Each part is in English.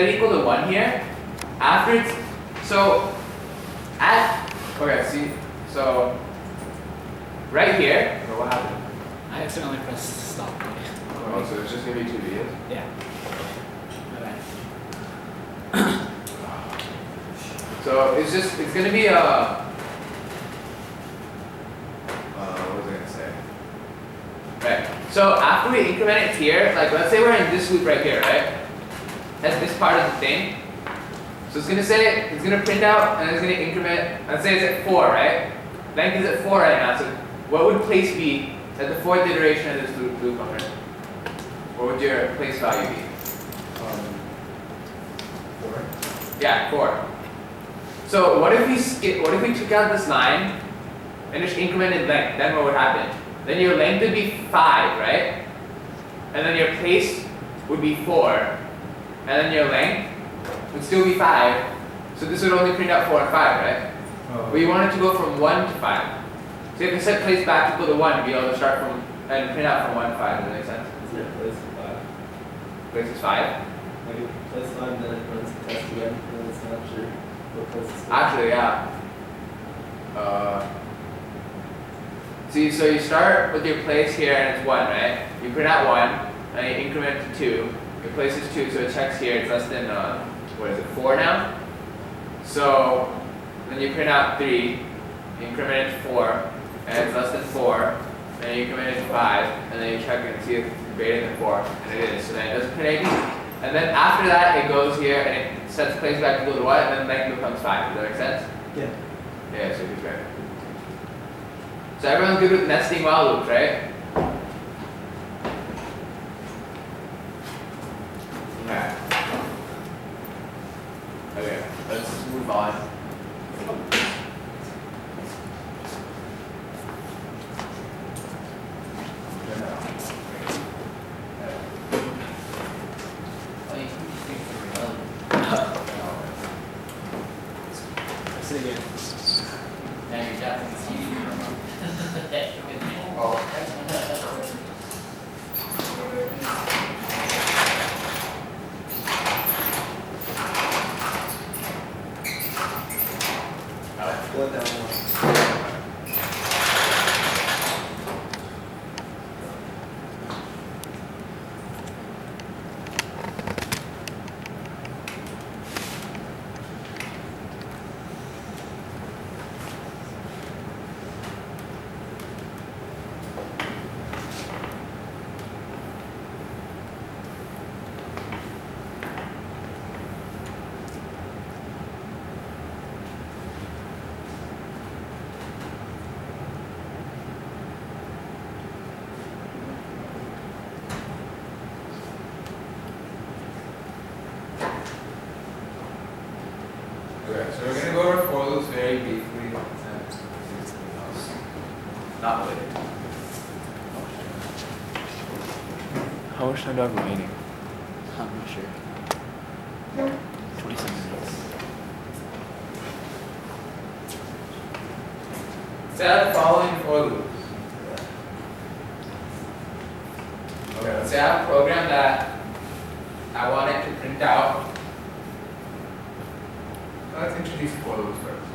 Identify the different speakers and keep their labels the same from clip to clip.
Speaker 1: equal to 1 here, after it's, so at, okay, see, so right here, or what happened?
Speaker 2: I accidentally pressed stop.
Speaker 1: Oh, so it's just going to be 2 videos?
Speaker 2: Yeah. Okay.
Speaker 1: So it's going to be what was I going to say? Right, so after we increment it here, like let's say we're in this loop right here, right? That's this part of the thing. So it's going to say, it's going to print out and it's going to increment, let's say it's at 4, right? Length is at 4 right now, so what would place be at the 4th iteration of this loop number? What would your place value be?
Speaker 3: 4.
Speaker 1: Yeah, 4. So what if we took out this line and just incremented length? Then what would happen? Then your length would be 5, right? And then your place would be 4. And then your length would still be 5. So this would only print out 4 and 5, right?
Speaker 3: Oh.
Speaker 1: But you want it to go from 1 to 5. So you have to set place back equal to 1 to be able to start from and print out from 1 to 5. Does that make sense?
Speaker 3: Isn't it place 5?
Speaker 1: Place is 5?
Speaker 3: Like if place 5, then it runs the test again, and then it's not sure what place it's
Speaker 1: Actually, yeah. See, so you start with your place here and it's 1, right? You print out 1, and you increment to 2. Your place is 2, so it checks here, it's less than, what is it, 4 now? So, then you print out 3, you increment it to 4, and it's less than 4, and you increment it to 5, and then you check it and see if it's greater than 4, and it is, so then it doesn't print anything. And then after that, it goes here, and it sets place back equal to 1, and then length becomes 5. Does that make sense?
Speaker 3: Yeah.
Speaker 1: Yeah, so good, right? So everyone's good with nesting while loops, right? Okay. Okay, let's move on.
Speaker 2: Press it again.
Speaker 4: Now you're definitely seeing it.
Speaker 3: Pull it down one.
Speaker 1: Okay, so we're going to go over for loops very briefly. Not really. How much time do I have remaining?
Speaker 2: I'm not sure. 27 minutes.
Speaker 1: Set up the following for loops. Okay, let's say I have a program that I want it to print out. Let's introduce for loops first.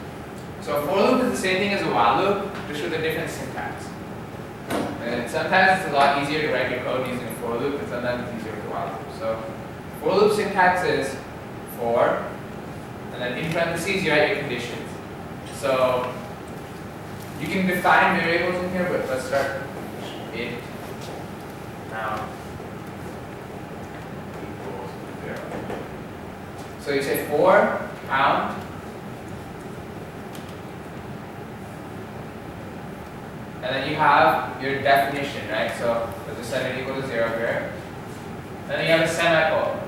Speaker 1: So a for loop is the same thing as a while loop, just with a different syntax. And sometimes it's a lot easier to write your code using a for loop, and sometimes it's easier with a while loop. So for loop syntax is for, and then in parentheses you write your conditions. So you can define variables in here, but let's start int now equals 0. So you say for count, and then you have your definition, right? So let's just set it equal to 0 here. And then you have a semicolon.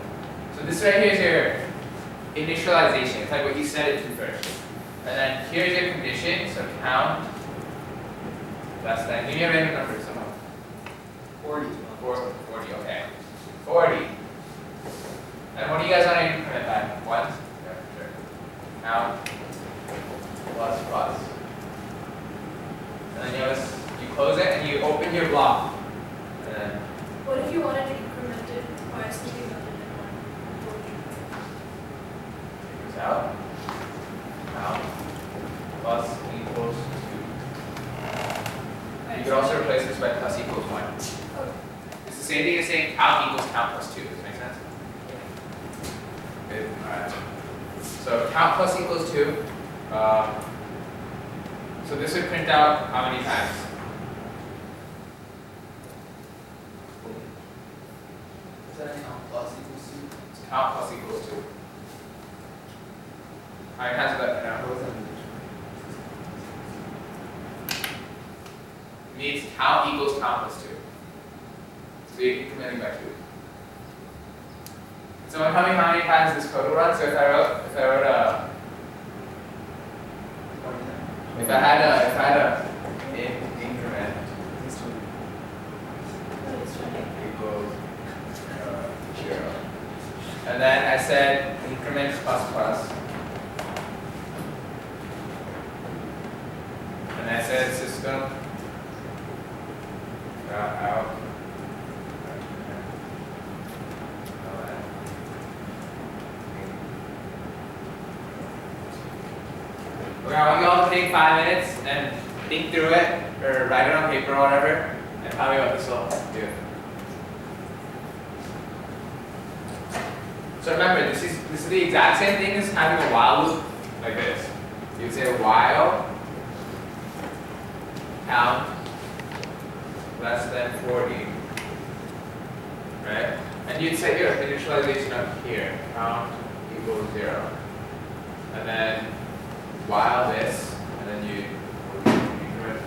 Speaker 1: So this right here is your initialization. It's like what you set it to first. And then here's your condition. So count less than. Give me a random number somehow.
Speaker 3: 40.
Speaker 1: 40. Okay. 40. And what do you guys want to increment by? 1? Yeah, sure. Count plus plus. And then you close it and you open your block. And then
Speaker 5: What if you wanted to increment it by something other than 1?
Speaker 1: just by plus equals 1. It's the same thing as saying count equals count plus 2. Does that make sense? Good. Alright. So count plus equals 2. So this would print out how many times?
Speaker 4: Is that count plus equals 2?
Speaker 1: It's count plus equals 2. How many times would that print out? It means count equals count plus 2. So you're incrementing by 2. Someone tell me how many times this code will run. So if I had a increment equals 0, and then I said increment plus plus, and I said system out. Okay, I want you all to take 5 minutes and think through it, or write it on paper or whatever, and tell me what this will do. So remember, this is the exact same thing as having a while loop like this. You'd say while count less than 40, right? And you'd set your initialization up here, count equals 0, and then while this, and then you increment.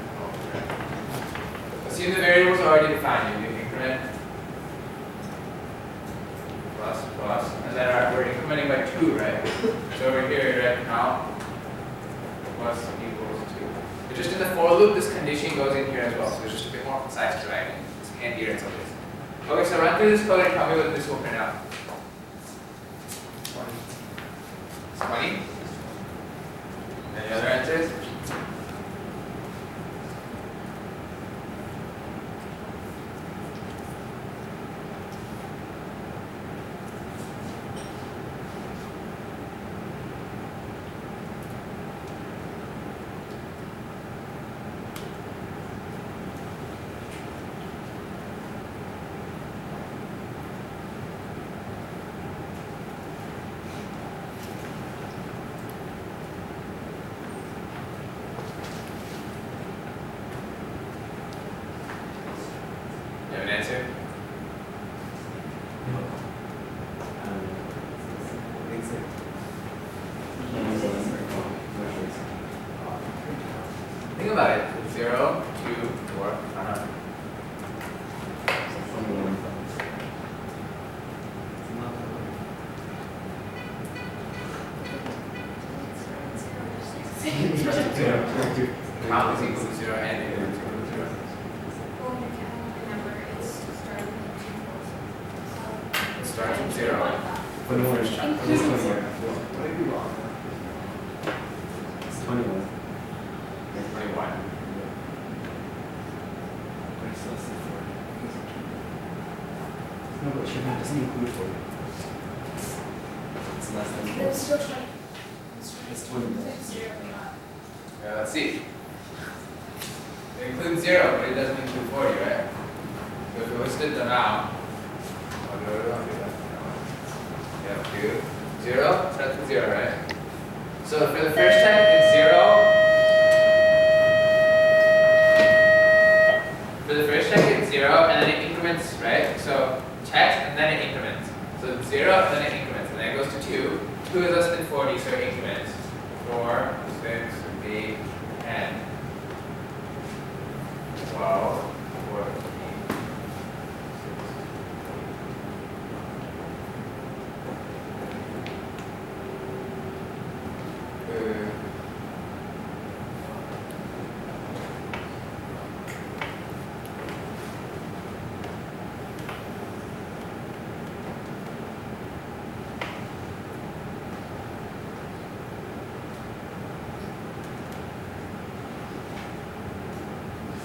Speaker 1: Assume the variables are already defined. You do increment plus plus, and then we're incrementing by 2, right? So over here, you write count plus equals 2. But just in the for loop, this condition goes in here as well, so it's just a bit more concise to write. It's handier in some ways. Okay, so run through this code and tell me what this will print out. 20. Any other answers? You have an answer? Think about it. 0, 2, 4. Count is equal to 0 and equal to 0. It starts from 0 for the first chunk.
Speaker 3: What did you want? It's 21.
Speaker 1: 21.
Speaker 3: No, but it doesn't include 40. It's less than 40.
Speaker 5: It's still 20.
Speaker 3: It's 20.
Speaker 1: Let's see. It includes 0, but it doesn't include 40, right? So if we listed them out, I'll do it. Yeah, 2, 0, starts with 0, right? So for the first check, it's 0. For the first check, it's 0, and then it increments, right? So checks, and then it increments. So it's 0, and then it increments, and then it goes to 2. 2 is less than 40, so it increments. 4, 6, 8, 10, 12, 14, 16.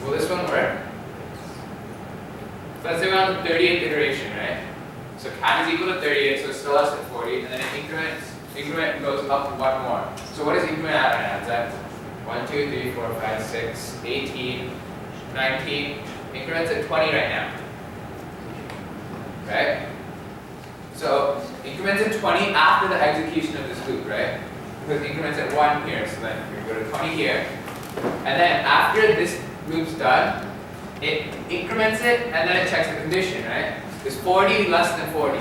Speaker 1: Will this one work? So let's say we're on the 38th iteration, right? So cat is equal to 38, so it's still less than 40, and then it increment goes up one more. So what does increment add right now? Is that 1, 2, 3, 4, 5, 6, 18, 19, Increments at 20 right now. Right? So increments at 20 after the execution of this loop, right? Because increments at 1 here, so then you're going to go to 20 here. And then after this loop's done, it increments it and then it checks the condition, right? Is 40 less than 40?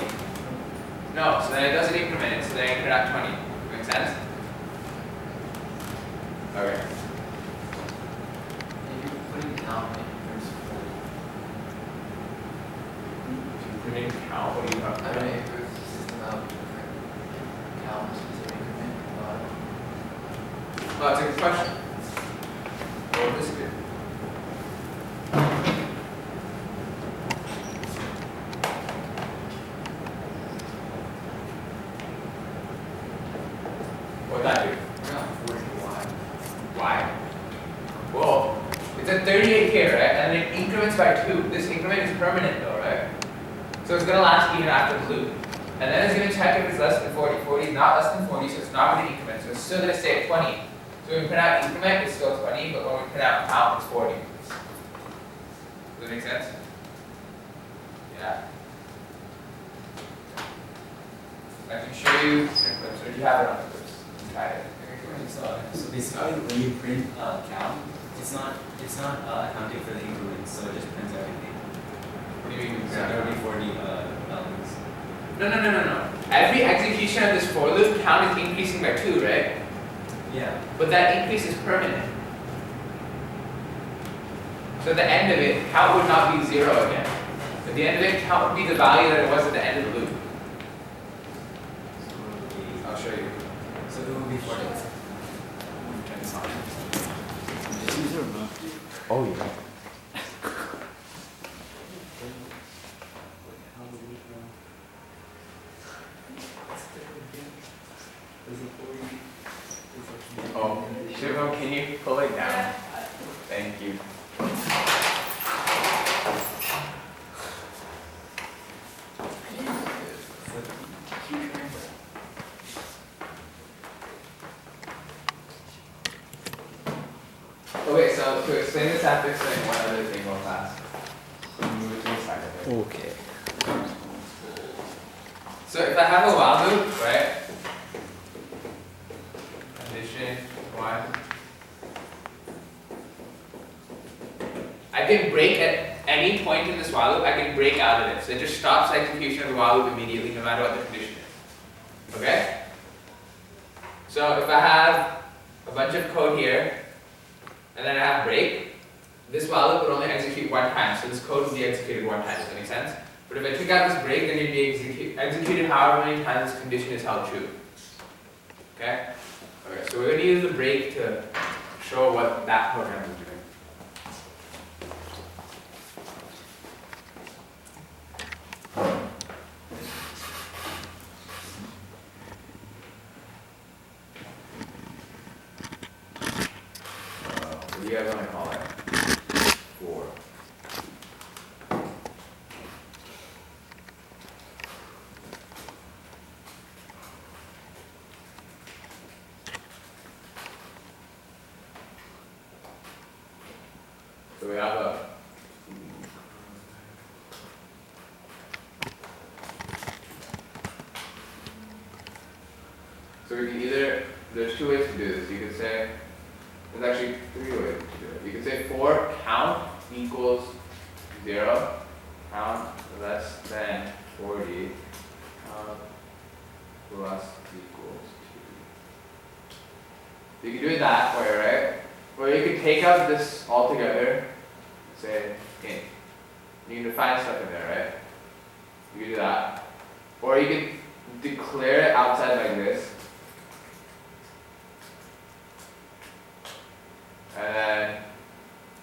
Speaker 1: No, so then it doesn't increment it, so then it at 20. Make sense? Okay.
Speaker 4: If you put in count, there's
Speaker 1: Put in count, what do you have?
Speaker 4: I mean, if there's a system out different counts, specific increment,
Speaker 1: Oh, that's a good question. Or this is good. What'd that do?
Speaker 4: yeah, 40 wide.
Speaker 1: Why? Well, it's at 38 here, right? And it increments by 2. This increment is permanent though, right? So it's going to last even after the loop. And then it's going to check if it's less than 40. 40 is not less than 40, so it's not going to increment. So it's still going to stay at 20. So when we print out increment, it's still 20, but when we print out count, it's 40. Does that make sense? Yeah. I can show you increments, or do you have it on the clips? Try it.
Speaker 5: So basically, when you print count, it's not accounting for the increments, so it just prints everything.
Speaker 1: Maybe
Speaker 5: So there will be 40 elements.
Speaker 1: No. Every execution of this for loop, count is increasing by 2, right?
Speaker 5: Yeah.
Speaker 1: But that increase is permanent. So at the end of it, count would not be 0 again. At the end of it, count would be the value that it was at the end of the loop.
Speaker 5: So it will be,
Speaker 1: I'll show you.
Speaker 5: so it will be 40.
Speaker 2: Just use your remote.
Speaker 1: Oh yeah. Oh, Shivam, can you pull it down? Thank you. Okay, so to explain this, I have to explain one other thing real fast. Move it to the side of it.
Speaker 2: Okay.
Speaker 1: So if I have a while loop, right? Condition 1. I can break at any point in this while loop, I can break out of it. So it just stops execution of the while loop immediately, no matter what the condition is. Okay? So if I have a bunch of code here, and then I have break, this while loop would only execute 1 time, so this code would be executed 1 time. Does that make sense? But if I took out this break, then it'd be executed however many times this condition is held true. Okay? Okay, so we're going to use the break to show what that program is doing. What do you guys want to call it? 4. So we have a so we can either, there's 2 ways to do this. You could say, there's actually 3 ways to do it. You could say for count equals 0, count less than 40, count plus equals 2. You can do it that way, right? Or you could take out this altogether, say int. You can define stuff in there, right? You can do that. Or you can declare it outside like this. And then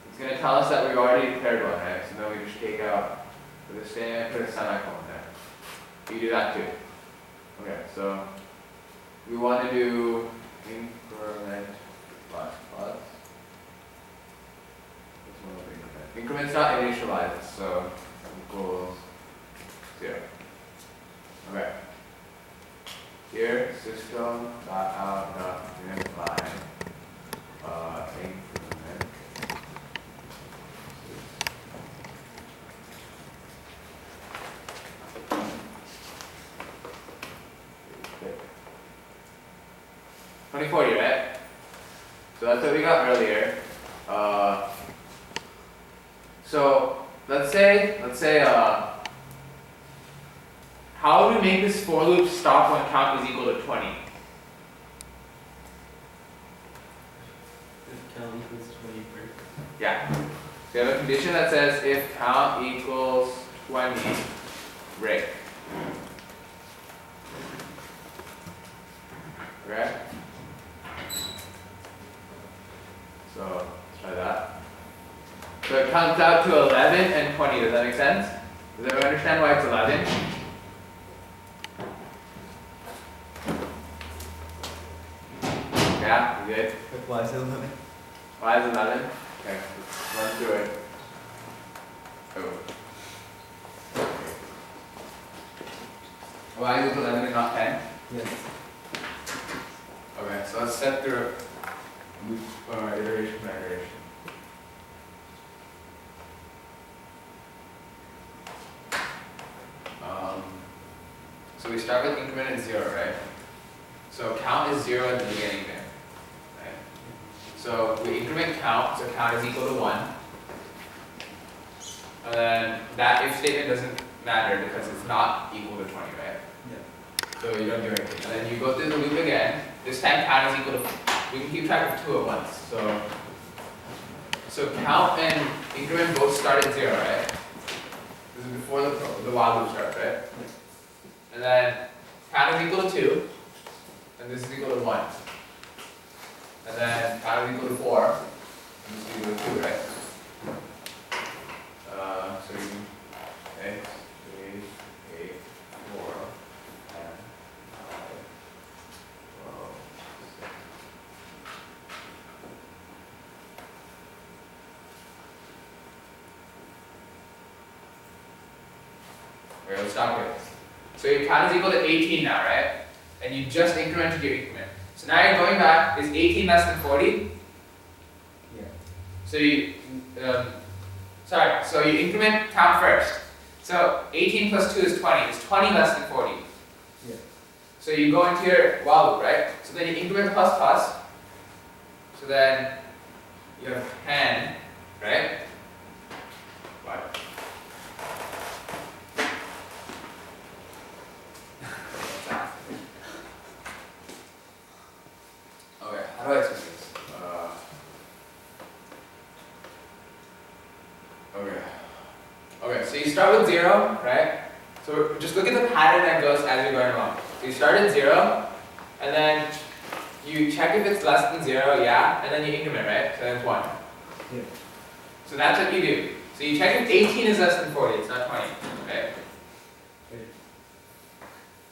Speaker 1: it's going to tell us that we've already declared one, right? So then we just take out the stand, put a semicolon there. You can do that too. Okay, so we want to do increment plus. Increment's not initialized, so equals 0. Okay. Here, system dot out dot unify increment 2040, right? So that's what we got earlier. So let's say, how do we make this for loop stop when count is equal to 20?
Speaker 3: If count equals 20 break.
Speaker 1: Yeah. So we have a condition that says if count equals 20, break. Okay? So let's try that. So it comes out to 11 and 20. Does that make sense? Does everyone understand why it's 11? Yeah, you good?
Speaker 3: Why is it 11?
Speaker 1: Why is 11? Okay, let's run through it. Oh. Why is it 11 and not 10?
Speaker 3: Yes.
Speaker 1: Okay, so let's step through loop iteration by iteration. So we start with increment at 0, right? So count is 0 at the beginning there. Right? So we increment count, so count is equal to 1. And then that if statement doesn't matter because it's not equal to 20, right?
Speaker 3: Yeah.
Speaker 1: So you don't do anything. And then you go through the loop again. This time count is equal to, we can keep track of 2 at once. So count and increment both start at 0, right? This is before the while loop starts, right? And then count is equal to 2, and this is equal to 1. And then count is equal to 4, and this is equal to 2, right? So you can, okay, 3, 8, 4, 10, 5, 12, 6. Okay, let's stop here. So your count is equal to 18 now, right? And you just incremented your increment. So now you're going back, is 18 less than 40?
Speaker 3: Yeah.
Speaker 1: So you, so you increment count first. So 18 plus 2 is 20. Is 20 less than 40?
Speaker 3: Yeah.
Speaker 1: So you go into your while loop, right? So then you increment plus plus. So then you have 10, right? What? Okay, how do I explain this? Okay, so you start with 0, right? So just look at the pattern that goes as you're going along. So you start at 0, and then you check if it's less than 0, yeah, and then you increment, right? So then it's 1.
Speaker 3: Yeah.
Speaker 1: So that's what you do. So you check if 18 is less than 40, it's not 20, right?
Speaker 3: Right.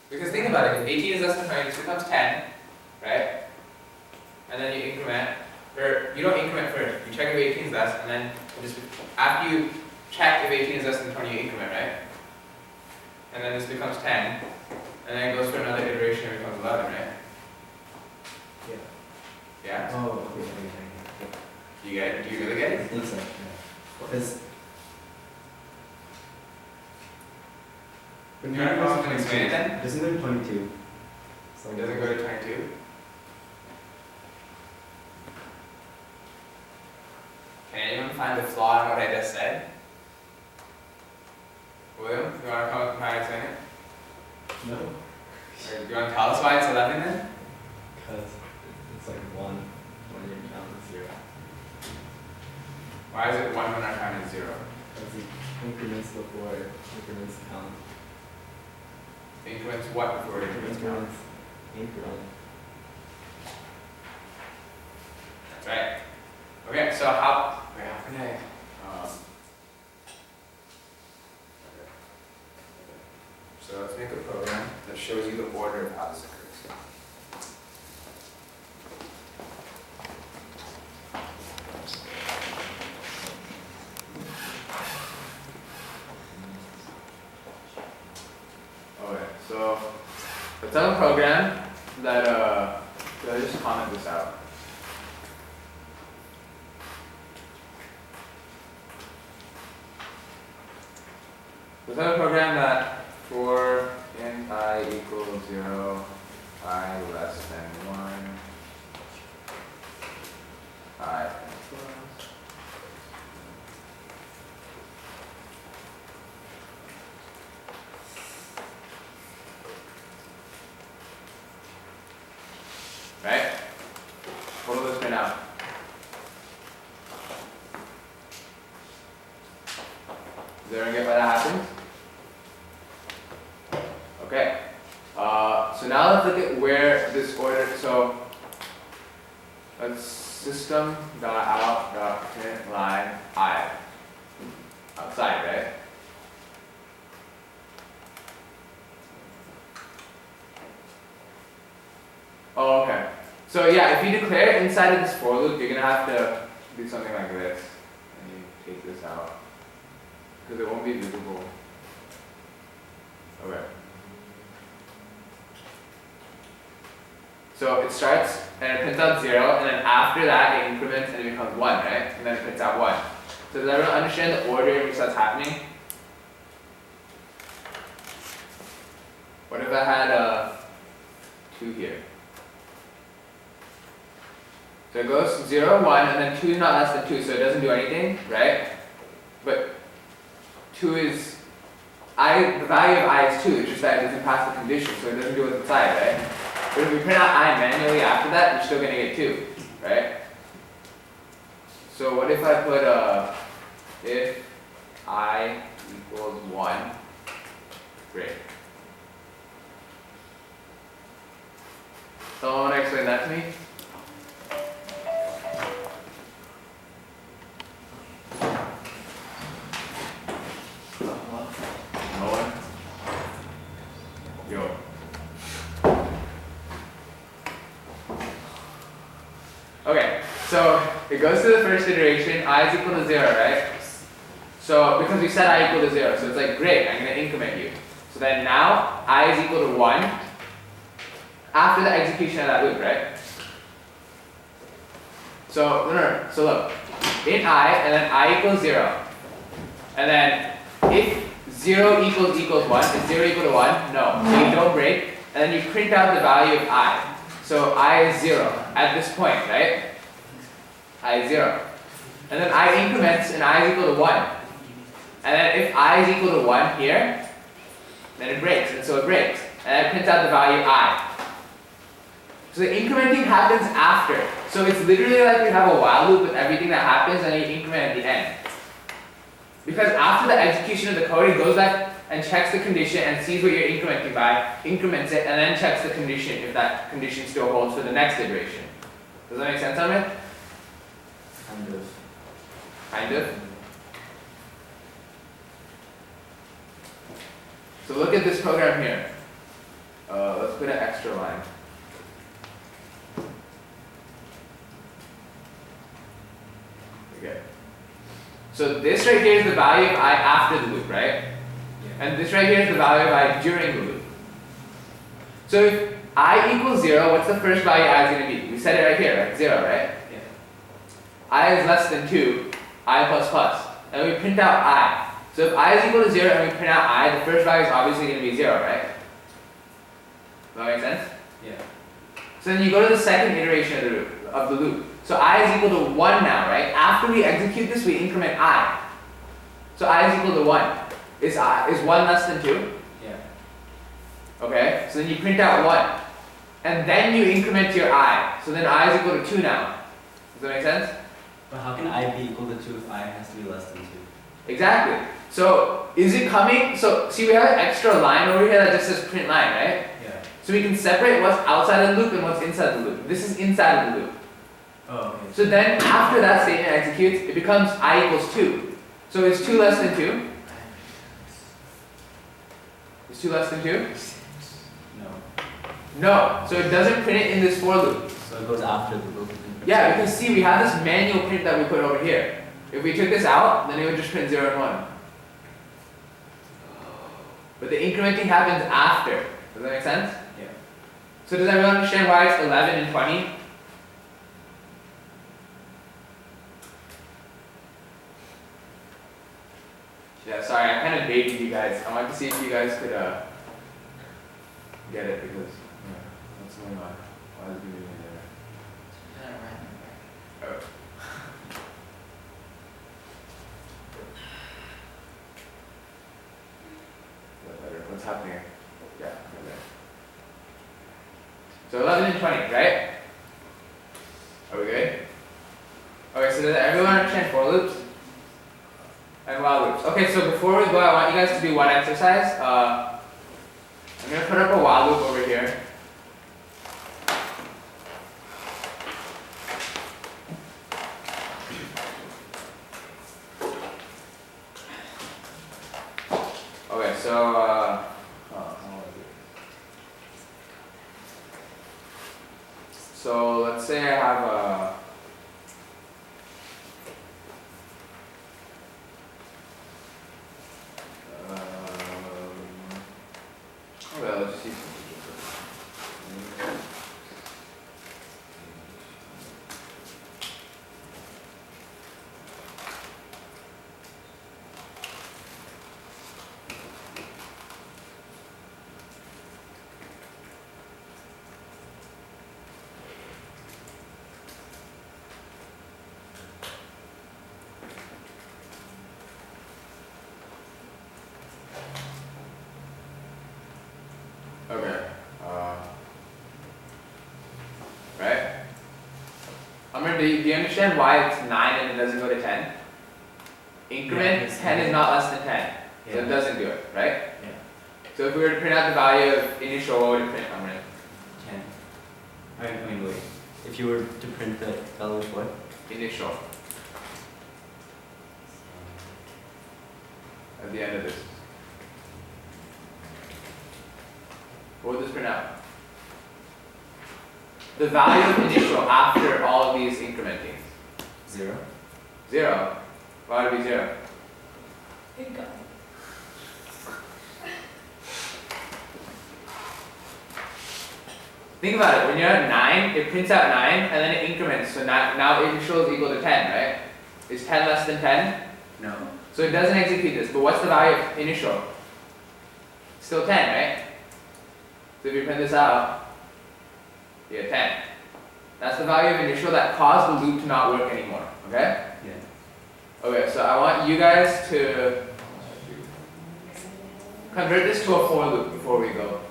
Speaker 1: Because think about it, if 18 is less than 20, this becomes 10, right? And then you increment, or you don't increment first, you check if 18 is less, and then after you check if 18 is less than 20, you increment, right? And then this becomes 10, and then it goes for another iteration and becomes 11, right?
Speaker 3: Yeah.
Speaker 1: Yeah?
Speaker 3: Oh, okay.
Speaker 1: Do you get it? Do you really get
Speaker 3: I
Speaker 1: it?
Speaker 3: think so, yeah. Because
Speaker 1: You want to come up and explain it then?
Speaker 3: It doesn't go to 22. So
Speaker 1: It doesn't go to 22? Can anyone find the flaw in what I just said? William, you want to come up and try and explain it?
Speaker 3: No.
Speaker 1: Or do you want to tell us why it's 11 then?
Speaker 3: Because it's like 1 when your count is 0.
Speaker 1: Why is it 1 when our count is 0?
Speaker 3: Because it increments before increments count.
Speaker 1: Increments what before it increments count?
Speaker 3: Increment.
Speaker 1: That's right. Okay, so how can I, so let's make a program that shows you the order of how this occurs. Okay, so let's have a program that, so I just comment this out. Let's have a program that for int I equals 0, I less than 1, now. Does everyone get why that happens? Okay. So now let's look at where this order, so let's system dot out dot print line I outside, right? Oh, okay. So yeah, if you declare it inside of this for loop, you're gonna have to do something like this, and you take this out because it won't be visible. Okay. So it starts and it prints out 0, and then after that it increments and it becomes 1, right? And then it prints out 1. So does everyone understand the order in which that's happening? What if I had 2 here? So it goes 0, 1, and then 2 is not less than 2, so it doesn't do anything, right? But 2 is, the value of I is 2, it's just that it doesn't pass the condition, so it doesn't do what's inside, right? But if we print out I manually after that, we're still going to get 2, right? So what if I put if I equals 1, great. Someone want to explain that to me? No one? Yo. Okay, so it goes to the first iteration, I is equal to 0, right? So because we set I equal to 0, so it's like, great, I'm going to increment you. So then now I is equal to 1 after the execution of that loop, right? So, no, so look, in I, and then I equals 0. And then if 0 equals 1, is 0 equal to 1? No. So you don't break, and then you print out the value of I. So I is 0 at this point, right? I is 0. And then I increments and I is equal to 1. And then if I is equal to 1 here, then it breaks, and so it breaks. And it prints out the value I. So the incrementing happens after. So it's literally like we have a while loop with everything that happens and you increment at the end. Because after the execution of the code, it goes back and checks the condition and sees what you're incrementing by, increments it, and then checks the condition if that condition still holds for the next iteration. Does that make sense, Amit?
Speaker 3: Kind of.
Speaker 1: Kind of. So look at this program here. Let's put an extra line. Okay. So this right here is the value of I after the loop, right? Yeah. And this right here is the value of I during the loop. So if I equals 0, what's the first value I is going to be? We set it right here, right? 0, right? Yeah. I is less than 2, I plus plus. And we print out I. So if I is equal to 0 and we print out I, the first value is obviously going to be 0, right? Does that make sense?
Speaker 5: Yeah.
Speaker 1: So then you go to the second iteration of the loop. So I is equal to 1 now, right? After we execute this, we increment I. So I is equal to 1. Is 1 less than 2?
Speaker 5: Yeah.
Speaker 1: Okay, so then you print out 1. And then you increment your I. So then I is equal to 2 now. Does that make sense?
Speaker 5: But how can I be equal to 2 if I has to be less than 2?
Speaker 1: Exactly. So is it coming? So see, we have an extra line over here that just says print line, right?
Speaker 5: Yeah.
Speaker 1: So we can separate what's outside of the loop and what's inside the loop. This is inside of the loop.
Speaker 5: Oh, okay.
Speaker 1: So then after that statement executes, it becomes I equals 2. So is 2 less than 2? Is 2 less than 2?
Speaker 5: No.
Speaker 1: No. So it doesn't print it in this for loop.
Speaker 3: So it goes after the loop.
Speaker 1: Yeah, because see, we have this manual print that we put over here. If we took this out, then it would just print 0 and 1. But the incrementing happens after. Does that make sense?
Speaker 5: Yeah.
Speaker 1: So does everyone understand why it's 11 and 20? Yeah, sorry, I kind of baited you guys. I wanted to see if you guys could get it because what's going on? Why is it moving there? Oh. Is that better? What's happening? Yeah, right there. So 11 and 20, right? Are we good? Okay, so does everyone understand for loops? And while loops. Okay, so before we go, I want you guys to do one exercise. I'm gonna put up a while loop over here. Okay, so so let's say I have a okay, let's just see something different. Okay. Right? Do you understand why it's 9 and it doesn't go to 10? Increment
Speaker 5: Yeah,
Speaker 1: 10 is not less than 10. So it
Speaker 5: Yeah.
Speaker 1: doesn't do it, right?
Speaker 5: Yeah.
Speaker 1: So if we were to print out the value of initial, what would it print? I'm gonna
Speaker 5: 10. I mean, wait. If you were to print the value of what?
Speaker 1: initial at the end of this. What would this print out? The value of initial after all of these incrementing.
Speaker 5: 0.
Speaker 1: 0. Why would it be 0? Think about it. When you're at 9, it prints out 9 and then it increments. So now initial is equal to 10, right? Is 10 less than 10?
Speaker 5: No.
Speaker 1: So it doesn't execute this. But what's the value of initial? Still 10, right? So if you print this out, you get 10. That's the value of initial that caused the loop to not work anymore. Okay?
Speaker 5: Yeah.
Speaker 1: Okay, so I want you guys to convert this to a for loop before we go.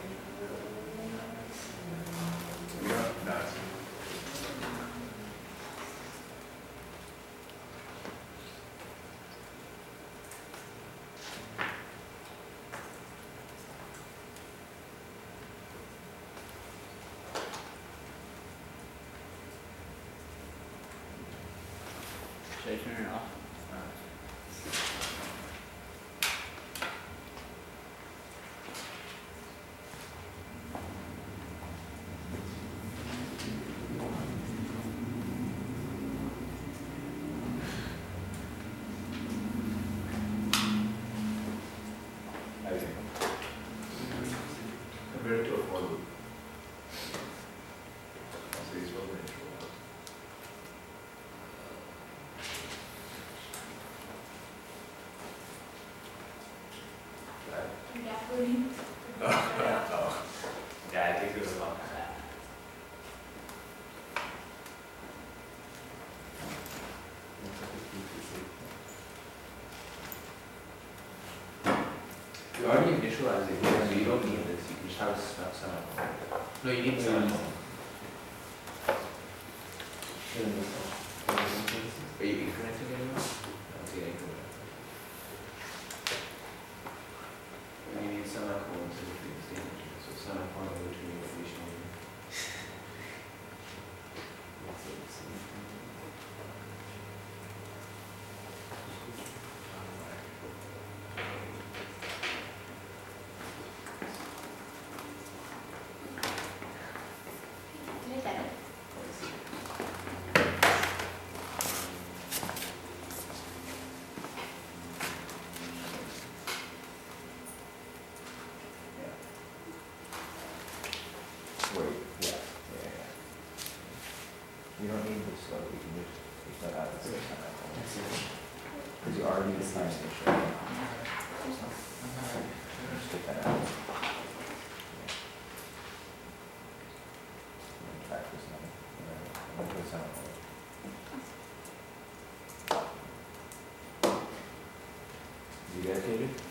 Speaker 1: No.
Speaker 2: Should I turn it off?
Speaker 1: Convert it to a for loop. So these will be initial ones.
Speaker 5: Yeah, I think it was about that.
Speaker 1: You already initialized it here, so you don't need this. You can just have a semicolon. No, you need semicolon. Are you incrementing anymore? I don't see an increment. You need semicolons in between statements. So semicolon between conditional. Wait, yeah. You don't need this though, you can just take that out and say semicolon. Because you already defined initial. Just take that out. Track this number. I'm gonna put a semicolon. You guys get it?